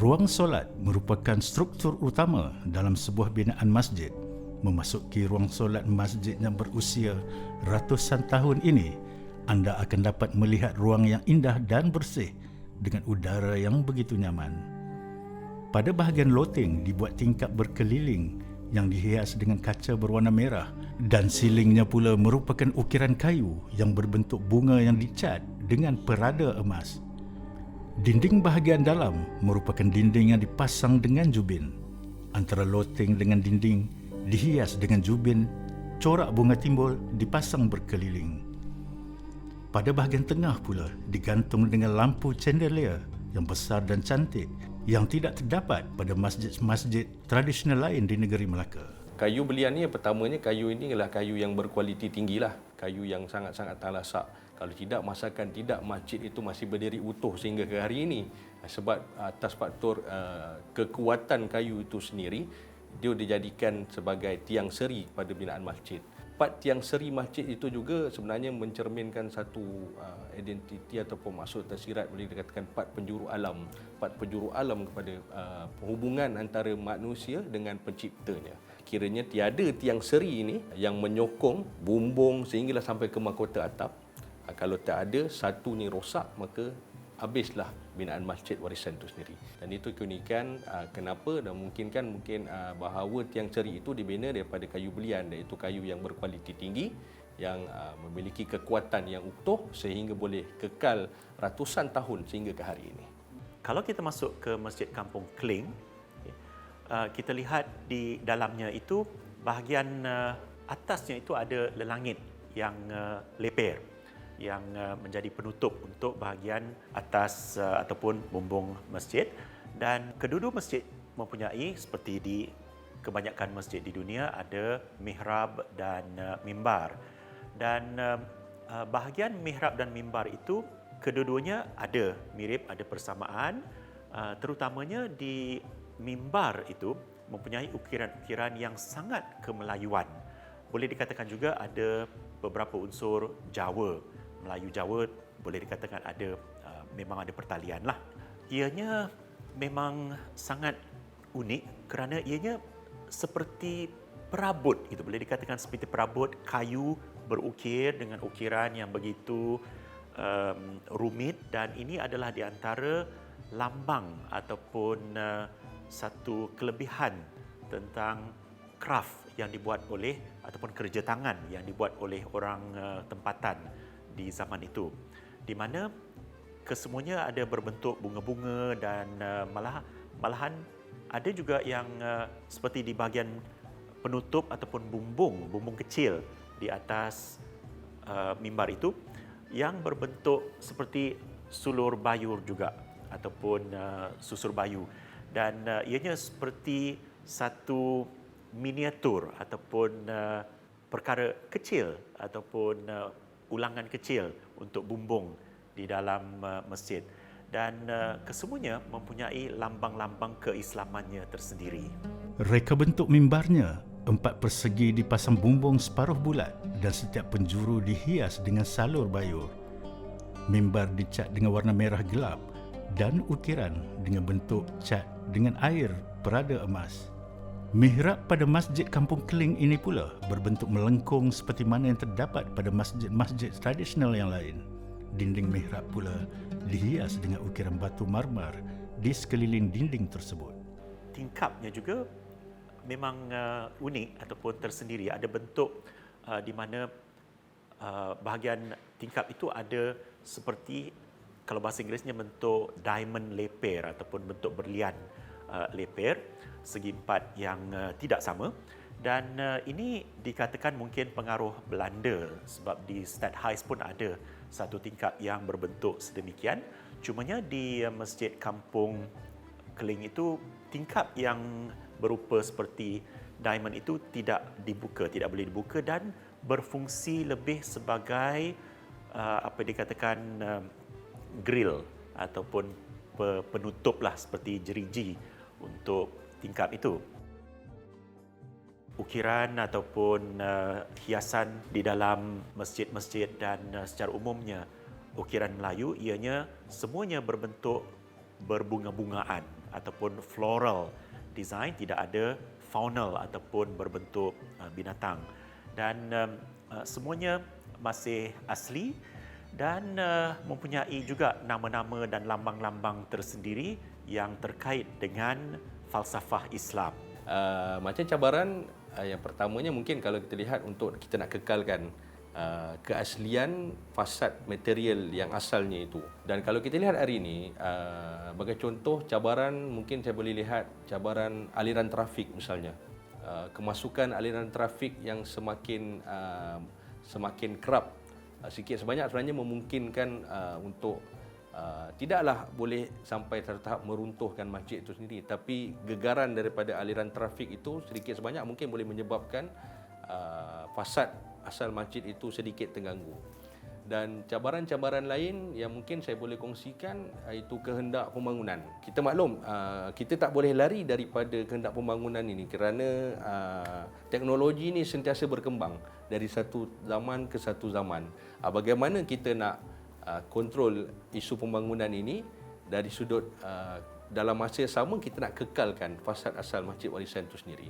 Ruang solat merupakan struktur utama dalam sebuah binaan masjid. Memasuki ruang solat masjid yang berusia ratusan tahun ini, anda akan dapat melihat ruang yang indah dan bersih dengan udara yang begitu nyaman. Pada bahagian loteng dibuat tingkap berkeliling yang dihias dengan kaca berwarna merah dan silingnya pula merupakan ukiran kayu yang berbentuk bunga yang dicat dengan perada emas. Dinding bahagian dalam merupakan dinding yang dipasang dengan jubin. Antara loteng dengan dinding dihias dengan jubin, corak bunga timbul dipasang berkeliling. Pada bahagian tengah pula digantung dengan lampu chandelier yang besar dan cantik yang tidak terdapat pada masjid-masjid tradisional lain di negeri Melaka. Kayu belian ni pertamanya kayu ini adalah kayu yang berkualiti tinggilah, kayu yang sangat-sangat talasak. Kalau tidak, masakan tidak masjid itu masih berdiri utuh sehingga ke hari ini. Sebab atas faktor kekuatan kayu itu sendiri, dia dijadikan sebagai tiang seri pada binaan masjid. Empat tiang seri masjid itu juga sebenarnya mencerminkan satu identiti ataupun maksud tersirat, boleh dikatakan empat penjuru alam kepada hubungan antara manusia dengan penciptanya. Kiranya tiada tiang seri ini yang menyokong bumbung sehinggalah sampai ke mahkota atap. Kalau tak ada satu ni rosak, maka habislah binaan masjid warisan itu sendiri. Dan itu keunikan kenapa dan mungkin bahawa tiang seri itu dibina daripada kayu belian, iaitu kayu yang berkualiti tinggi yang memiliki kekuatan yang utuh sehingga boleh kekal ratusan tahun sehingga ke hari ini. Kalau kita masuk ke Masjid Kampung Keling, kita lihat di dalamnya itu bahagian atasnya itu ada lelangit yang leper yang menjadi penutup untuk bahagian atas ataupun bumbung masjid, dan kedua-dua masjid mempunyai seperti di kebanyakan masjid di dunia ada mihrab dan mimbar, dan bahagian mihrab dan mimbar itu kedua-duanya ada mirip, ada persamaan, terutamanya di mimbar itu mempunyai ukiran-ukiran yang sangat kemelayuan. Boleh dikatakan juga ada beberapa unsur Jawa. Melayu Jawa boleh dikatakan ada memang ada pertalian lah. Ianya memang sangat unik kerana ianya seperti perabot, itu boleh dikatakan seperti perabot kayu berukir dengan ukiran yang begitu rumit, dan ini adalah di antara lambang ataupun satu kelebihan tentang craft yang dibuat oleh ataupun kerja tangan yang dibuat oleh orang tempatan di zaman itu, di mana kesemuanya ada berbentuk bunga-bunga dan malahan ada juga yang seperti di bahagian penutup ataupun bumbung kecil di atas mimbar itu yang berbentuk seperti sulur bayur juga ataupun susur bayu, dan ianya seperti satu miniatur ataupun perkara kecil ataupun ulangan kecil untuk bumbung di dalam masjid, dan kesemuanya mempunyai lambang-lambang keislamannya tersendiri. Reka bentuk mimbarnya 4 persegi dipasang bumbung separuh bulat dan setiap penjuru dihias dengan salur bayur. Mimbar dicat dengan warna merah gelap dan ukiran dengan bentuk cat dengan air perada emas. Mihrab pada Masjid Kampung Keling ini pula berbentuk melengkung seperti mana yang terdapat pada masjid-masjid tradisional yang lain. Dinding mihrab pula dihias dengan ukiran batu marmar di sekeliling dinding tersebut. Tingkapnya juga memang unik ataupun tersendiri. Ada bentuk di mana bahagian tingkap itu ada seperti, kalau bahasa Inggerisnya, bentuk diamond leper ataupun bentuk berlian leper, segi empat yang tidak sama, dan ini dikatakan mungkin pengaruh Belanda sebab di Stadhuis pun ada satu tingkap yang berbentuk sedemikian. Cumanya di Masjid Kampung Keling itu tingkap yang berupa seperti diamond itu tidak boleh dibuka dan berfungsi lebih sebagai dikatakan grill ataupun penutup lah, seperti jeriji untuk tingkap itu. Ukiran ataupun hiasan di dalam masjid-masjid dan secara umumnya ukiran Melayu, ianya semuanya berbentuk berbunga-bungaan ataupun floral design, tidak ada faunal ataupun berbentuk binatang. Dan semuanya masih asli dan mempunyai juga nama-nama dan lambang-lambang tersendiri yang terkait dengan falsafah Islam. Macam cabaran yang pertamanya mungkin kalau kita lihat untuk kita nak kekalkan keaslian fasad material yang asalnya itu. Dan kalau kita lihat hari ini, sebagai contoh cabaran, mungkin saya boleh lihat cabaran aliran trafik misalnya. Kemasukan aliran trafik yang semakin kerap, sikit sebanyak sebenarnya memungkinkan untuk tidaklah boleh sampai tahap meruntuhkan masjid itu sendiri, tapi gegaran daripada aliran trafik itu sedikit sebanyak mungkin boleh menyebabkan fasad asal masjid itu sedikit terganggu. Dan cabaran-cabaran lain yang mungkin saya boleh kongsikan itu kehendak pembangunan. Kita maklum, kita tak boleh lari daripada kehendak pembangunan ini kerana teknologi ini sentiasa berkembang dari satu zaman ke satu zaman. Bagaimana kita nak kontrol isu pembangunan ini dari sudut dalam masa yang sama kita nak kekalkan fasad asal Masjid Warisan itu sendiri.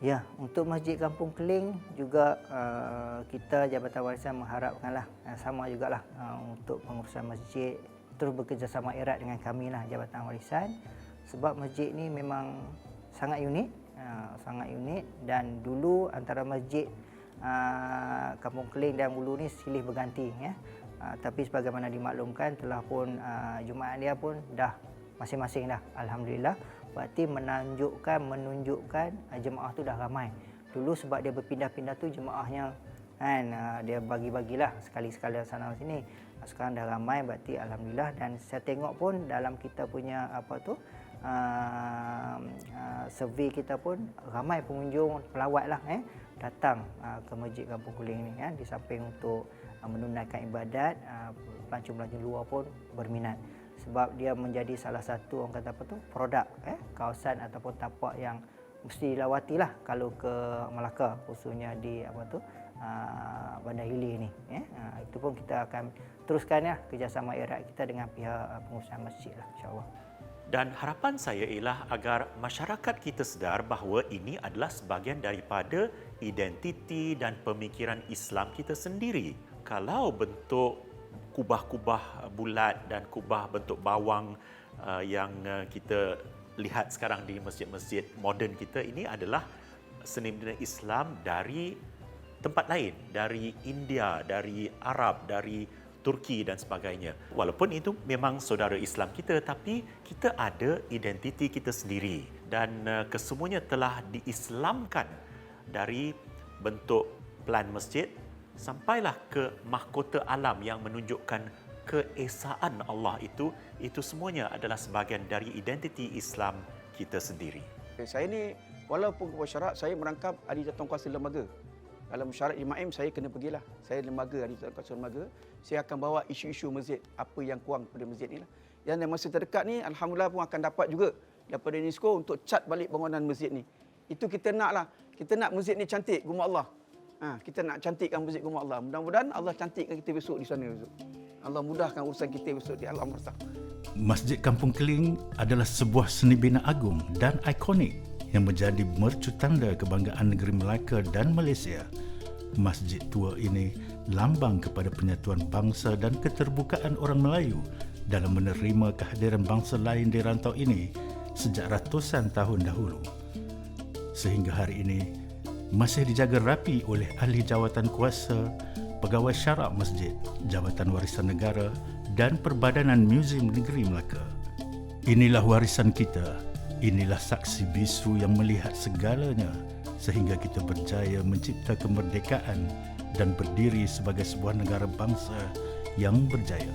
Ya, untuk Masjid Kampung Keling juga kita Jabatan Warisan mengharapkanlah sama jugalah untuk pengurusan masjid terus bekerjasama erat dengan kami lah Jabatan Warisan, sebab masjid ni memang sangat unik dan dulu antara masjid Kampung Keling dan Ulu ni silih berganti ya. Tapi sebagaimana dimaklumkan telah pun Jumaat dia pun dah masing-masing dah, alhamdulillah. Berarti menunjukkan jemaah tu dah ramai. Dulu sebab dia berpindah-pindah tu jemaahnya kan dia bagi-bagilah sekali-sekala sana sini. Sekarang dah ramai, berarti alhamdulillah. Dan saya tengok pun dalam kita punya survey kita pun ramai pengunjung pelawat lah datang ke Masjid Kampung Keling ni di samping untuk menunaikan ibadat, pelancong-pelancong luar pun berminat sebab dia menjadi salah satu orang kata produk kawasan ataupun tapak yang mesti dilawati lah kalau ke Melaka, khususnya di Bandar Hili ni. Itu pun kita akan teruskan kerjasama erat kita dengan pihak pengurusan masjid lah, insya-Allah. Dan harapan saya ialah agar masyarakat kita sedar bahawa ini adalah sebahagian daripada identiti dan pemikiran Islam kita sendiri. Kalau bentuk kubah-kubah bulat dan kubah bentuk bawang yang kita lihat sekarang di masjid-masjid moden kita, ini adalah seni budaya Islam dari tempat lain, dari India, dari Arab, dari Turki dan sebagainya. Walaupun itu memang saudara Islam kita, tapi kita ada identiti kita sendiri dan kesemuanya telah diislamkan dari bentuk plan masjid sampailah ke mahkota alam yang menunjukkan keesaan Allah itu semuanya adalah sebahagian dari identiti Islam kita sendiri. Saya ni walaupun ketua syarat, saya merangkap ahli jawatankuasa lembaga. Dalam syarat IMAM saya kena pergilah. Saya lembaga, ahli jawatankuasa lembaga. Saya akan bawa isu-isu masjid, apa yang kurang pada masjid ni lah. Yang dalam masa terdekat ni alhamdulillah pun akan dapat juga daripada UNESCO untuk cat balik bangunan masjid ni. Itu kita naklah. Kita nak masjid ni cantik, guma Allah. Kita nak cantikkan masjid guma Allah. Mudah-mudahan Allah cantikkan kita besok di sana besok. Allah mudahkan urusan kita besok di alam barzakh. Masjid Kampung Keling adalah sebuah seni bina agung dan ikonik yang menjadi mercu tanda kebanggaan negeri Melaka dan Malaysia. Masjid tua ini lambang kepada penyatuan bangsa dan keterbukaan orang Melayu dalam menerima kehadiran bangsa lain di rantau ini sejak ratusan tahun dahulu. Sehingga hari ini masih dijaga rapi oleh ahli jawatan kuasa, pegawai syarak masjid, Jabatan Warisan Negara dan Perbadanan Muzium Negeri Melaka. Inilah warisan kita, inilah saksi bisu yang melihat segalanya sehingga kita berjaya mencipta kemerdekaan dan berdiri sebagai sebuah negara bangsa yang berjaya.